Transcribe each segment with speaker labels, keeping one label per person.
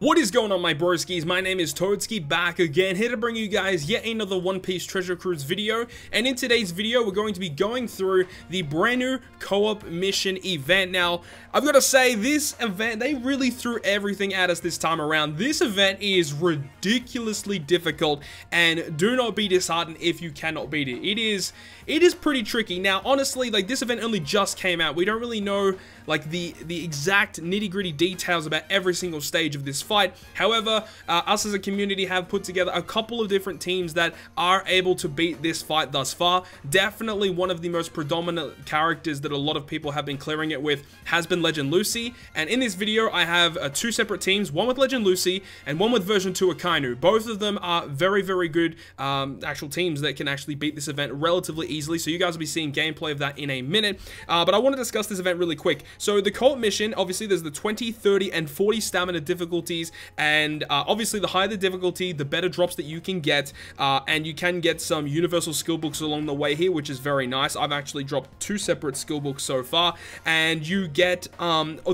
Speaker 1: What is going on, my broskiis? My name is Toadskii, back again, here to bring you guys yet another One Piece Treasure Cruise video. And in today's video, we're going to be going through the brand new co-op mission event. Now, I've got to say, this event, they really threw everything at us this time around. This event is ridiculously difficult, and do not be disheartened if you cannot beat it. It is pretty tricky. Now, honestly, like, this event only just came out. We don't really know, like, the exact nitty-gritty details about every single stage of this fight. However, us as a community have put together a couple of different teams that are able to beat this fight thus far. Definitely one of the most predominant characters that a lot of people have been clearing it with has been Legend Lucy, and in this video I have two separate teams, one with Legend Lucy and one with version 2 Akainu. Both of them are very good actual teams that can actually beat this event relatively easily, so you guys will be seeing gameplay of that in a minute. But I want to discuss this event really quick. So the co-op mission, obviously there's the 20, 30 and 40 stamina difficulties, and obviously the higher the difficulty, the better drops that you can get, and you can get some universal skill books along the way here, which is very nice. I've actually dropped 2 separate skill books so far, and you get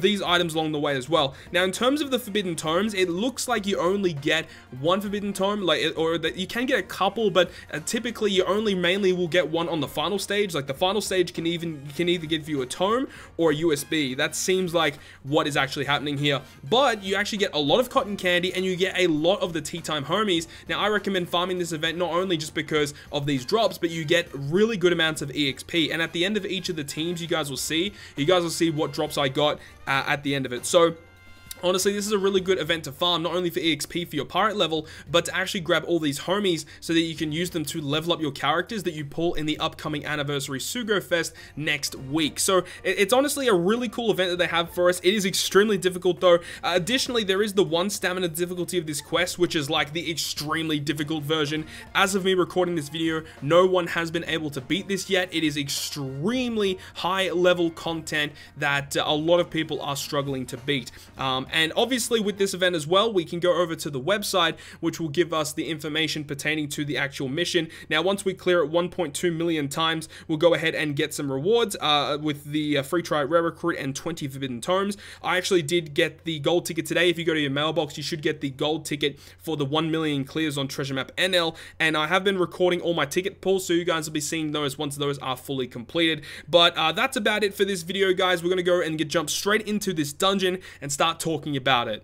Speaker 1: these items along the way as well. Now, in terms of the forbidden tomes, it looks like you only get one forbidden tome, or that you can get a couple, but typically you only mainly will get one on the final stage. Like, the final stage can either give you a tome or a USB. That seems like what is actually happening here, but you actually get a lot of cotton candy and you get a lot of the tea time homies. Now, I recommend farming this event not only just because of these drops, but you get really good amounts of EXP, and at the end of each of the teams you guys will see what drops I got at the end of it. So honestly, this is a really good event to farm, not only for EXP for your pirate level, but to actually grab all these homies so that you can use them to level up your characters that you pull in the upcoming Anniversary Sugo Fest next week. So it's honestly a really cool event that they have for us. It is extremely difficult though. Additionally, there is the 1 stamina difficulty of this quest, which is like the extremely difficult version. As of me recording this video, no one has been able to beat this yet. It is extremely high level content that a lot of people are struggling to beat. And obviously with this event as well, we can go over to the website, which will give us the information pertaining to the actual mission. Now, once we clear it 1.2 million times, we'll go ahead and get some rewards with the free try rare recruit and 20 forbidden tomes. I actually did get the gold ticket today. If you go to your mailbox, you should get the gold ticket for the 1 million clears on Treasure Map NL, and I have been recording all my ticket pulls, so you guys will be seeing those once those are fully completed. But that's about it for this video, guys. We're going to go and jump straight into this dungeon and start talking about it.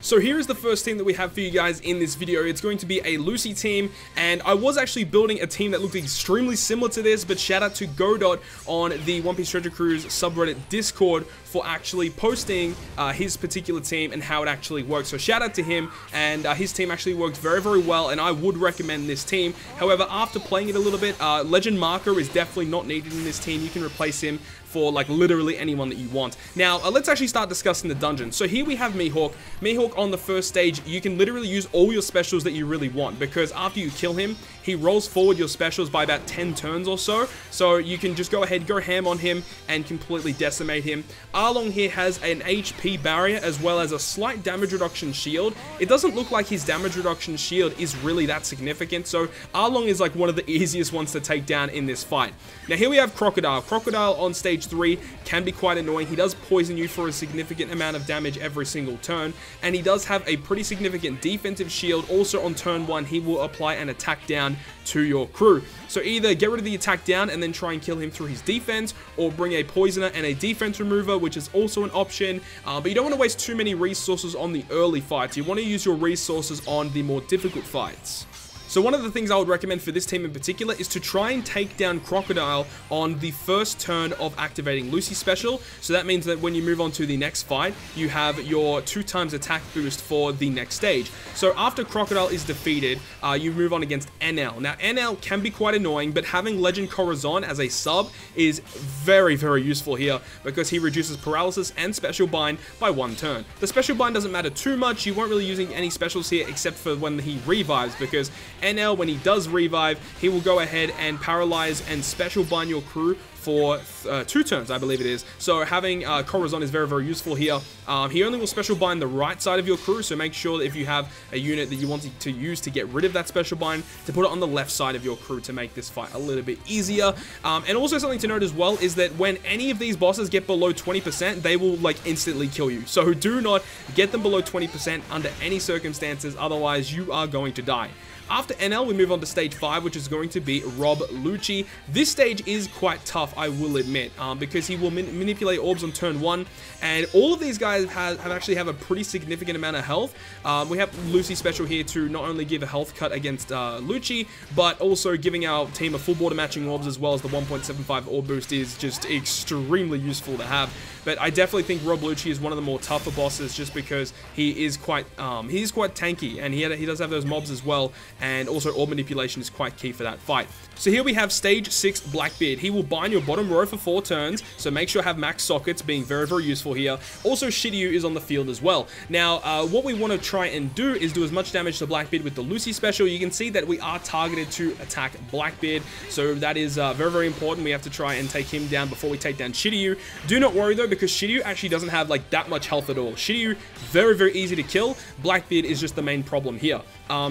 Speaker 1: So here is the first team that we have for you guys in this video. It's going to be a Lucy team, and I was actually building a team that looked extremely similar to this, but shout out to Godot on the One Piece Treasure Cruise subreddit Discord for actually posting his particular team and how it actually works. So shout out to him, and his team actually worked very well, and I would recommend this team. However, after playing it a little bit, Legend Marco is definitely not needed in this team. You can replace him for like literally anyone that you want. Now, let's actually start discussing the dungeon. So here we have Mihawk. Mihawk on the first stage, you can literally use all your specials that you really want, because after you kill him, he rolls forward your specials by about 10 turns or so. So you can just go ahead, go ham on him, and completely decimate him. Arlong here has an HP barrier as well as a slight damage reduction shield. It doesn't look like his damage reduction shield is really that significant, so Arlong is like one of the easiest ones to take down in this fight. Now here we have Crocodile. Crocodile on stage 3 can be quite annoying. He does poison you for a significant amount of damage every single turn, and he does have a pretty significant defensive shield. Also on turn 1, he will apply an attack down to your crew. So either get rid of the attack down and then try and kill him through his defense, or bring a poisoner and a defense remover, which is also an option, but you don't want to waste too many resources on the early fights. You want to use your resources on the more difficult fights. So one of the things I would recommend for this team in particular is to try and take down Crocodile on the first turn of activating Lucy special. So that means that when you move on to the next fight, you have your 2x attack boost for the next stage. So after Crocodile is defeated, you move on against NL. Now NL can be quite annoying, but having Legend Corazon as a sub is very useful here, because he reduces paralysis and special bind by 1 turn. The special bind doesn't matter too much. You won't really using any specials here except for when he revives, because NL, when he does revive, he will go ahead and paralyze and special bind your crew for 2 turns, I believe it is. So having Corazon is very, very useful here. He only will special bind the right side of your crew, so make sure that if you have a unit that you want to use to get rid of that special bind, to put it on the left side of your crew to make this fight a little bit easier. And also something to note as well is that when any of these bosses get below 20%, they will like instantly kill you. So do not get them below 20% under any circumstances, otherwise you are going to die. After NL, we move on to stage 5, which is going to be Rob Lucci. This stage is quite tough, I will admit, because he will manipulate orbs on turn 1, and all of these guys actually have a pretty significant amount of health. We have Lucy special here to not only give a health cut against Lucci, but also giving our team a full border matching orbs, as well as the 1.75 orb boost is just extremely useful to have. But I definitely think Rob Lucci is one of the more tougher bosses, just because he is quite tanky, and he does have those mobs as well, and also orb manipulation is quite key for that fight. So here we have stage 6 Blackbeard. He will bind your bottom row for 4 turns, so make sure to have max sockets, being very, very useful here. Also, Shiryu is on the field as well. Now, what we want to try and do is do as much damage to Blackbeard with the Lucy special. You can see that we are targeted to attack Blackbeard, so that is very, very important. We have to try and take him down before we take down Shiryu. Do not worry though, because Shiryu actually doesn't have like that much health at all. Shiryu, very, very easy to kill. Blackbeard is just the main problem here.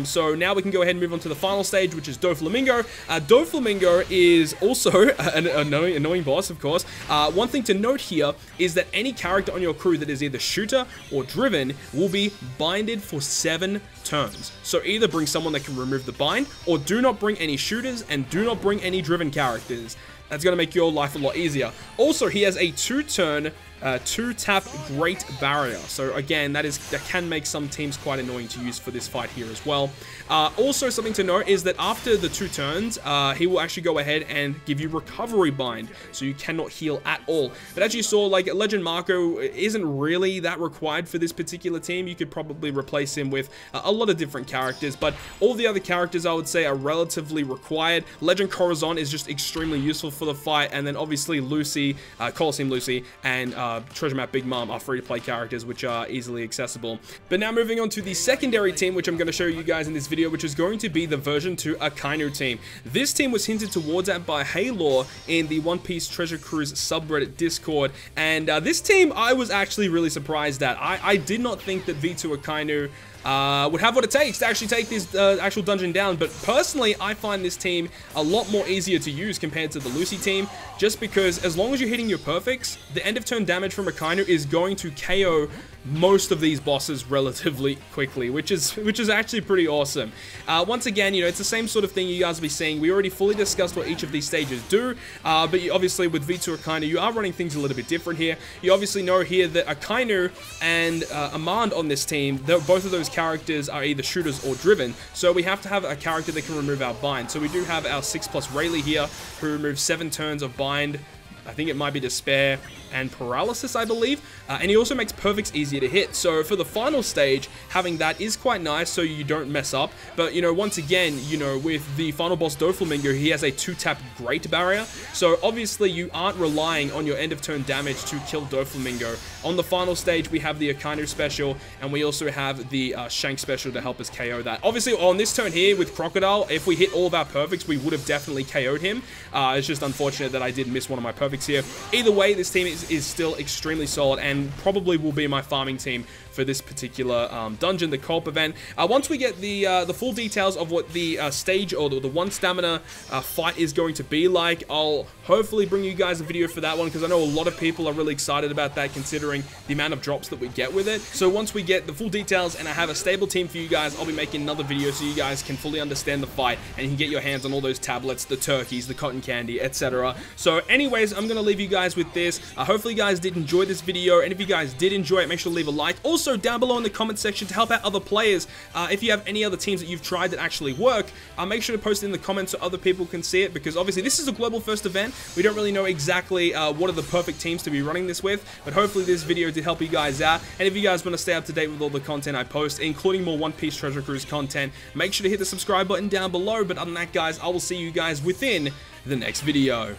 Speaker 1: So now we can go ahead and move on to the final stage, which is Doflamingo. Doflamingo is also an annoying boss, of course. One thing to note here is that any character on your crew that is either shooter or driven will be binded for 7 turns. So either bring someone that can remove the bind, or do not bring any shooters and do not bring any driven characters. That's going to make your life a lot easier. Also, he has a 2-turn, 2-tap Great Barrier. So again, that can make some teams quite annoying to use for this fight here as well. Also, something to note is that after the 2 turns, he will actually go ahead and give you Recovery Bind, so you cannot heal at all. But as you saw, like, Legend Marco isn't really that required for this particular team. You could probably replace him with a lot of different characters, but all the other characters I would say are relatively required. Legend Corazon is just extremely useful for the fight, and then obviously Lucy, Coliseum Lucy, and Treasure Map Big Mom are free-to-play characters which are easily accessible. But now moving on to the secondary team, which I'm going to show you guys in this video, which is going to be the version 2 Akainu team. This team was hinted towards at by Heilor in the One Piece Treasure Cruise subreddit Discord, and this team I was actually really surprised at. I did not think that V2 Akainu would have what it takes to actually take this actual dungeon down, but personally I find this team a lot more easier to use compared to the Lucy team, just because as long as you're hitting your perfects, the end of turn damage from Akainu is going to KO most of these bosses relatively quickly, which is actually pretty awesome. Once again, you know, it's the same sort of thing you guys will be seeing. We already fully discussed what each of these stages do, but obviously with V2 Akainu, you are running things a little bit different here. You obviously know here that Akainu and Amand on this team, both of those characters are either shooters or driven, so we have to have a character that can remove our bind. So we do have our 6+ Rayleigh here, who removes 7 turns of bind. I think it might be Despair and Paralysis, I believe. And he also makes perfects easier to hit. So for the final stage, having that is quite nice so you don't mess up. But, you know, once again, you know, with the final boss Doflamingo, he has a 2-tap Great Barrier. So obviously you aren't relying on your end of turn damage to kill Doflamingo. On the final stage, we have the Akainu special, and we also have the Shank special to help us KO that. Obviously, on this turn here with Crocodile, if we hit all of our perfects, we would have definitely KO'd him. It's just unfortunate that I did miss one of my perfects here. Either way, this team is still extremely solid and probably will be my farming team for this particular dungeon, the co-op event. Once we get the full details of what the stage or the 1 stamina fight is going to be like, I'll hopefully bring you guys a video for that one, because I know a lot of people are really excited about that considering the amount of drops that we get with it. So once we get the full details and I have a stable team for you guys, I'll be making another video so you guys can fully understand the fight and you can get your hands on all those tablets, the turkeys, the cotton candy, etc. So anyways, I'm going to leave you guys with this. Hopefully you guys did enjoy this video, and if you guys did enjoy it, make sure to leave a like. Also, down below in the comment section to help out other players, if you have any other teams that you've tried that actually work, make sure to post it in the comments so other people can see it, because obviously this is a global first event. We don't really know exactly what are the perfect teams to be running this with, but hopefully this video did help you guys out. And if you guys want to stay up to date with all the content I post, including more One Piece Treasure Cruise content, make sure to hit the subscribe button down below. But other than that, guys, I will see you guys within the next video.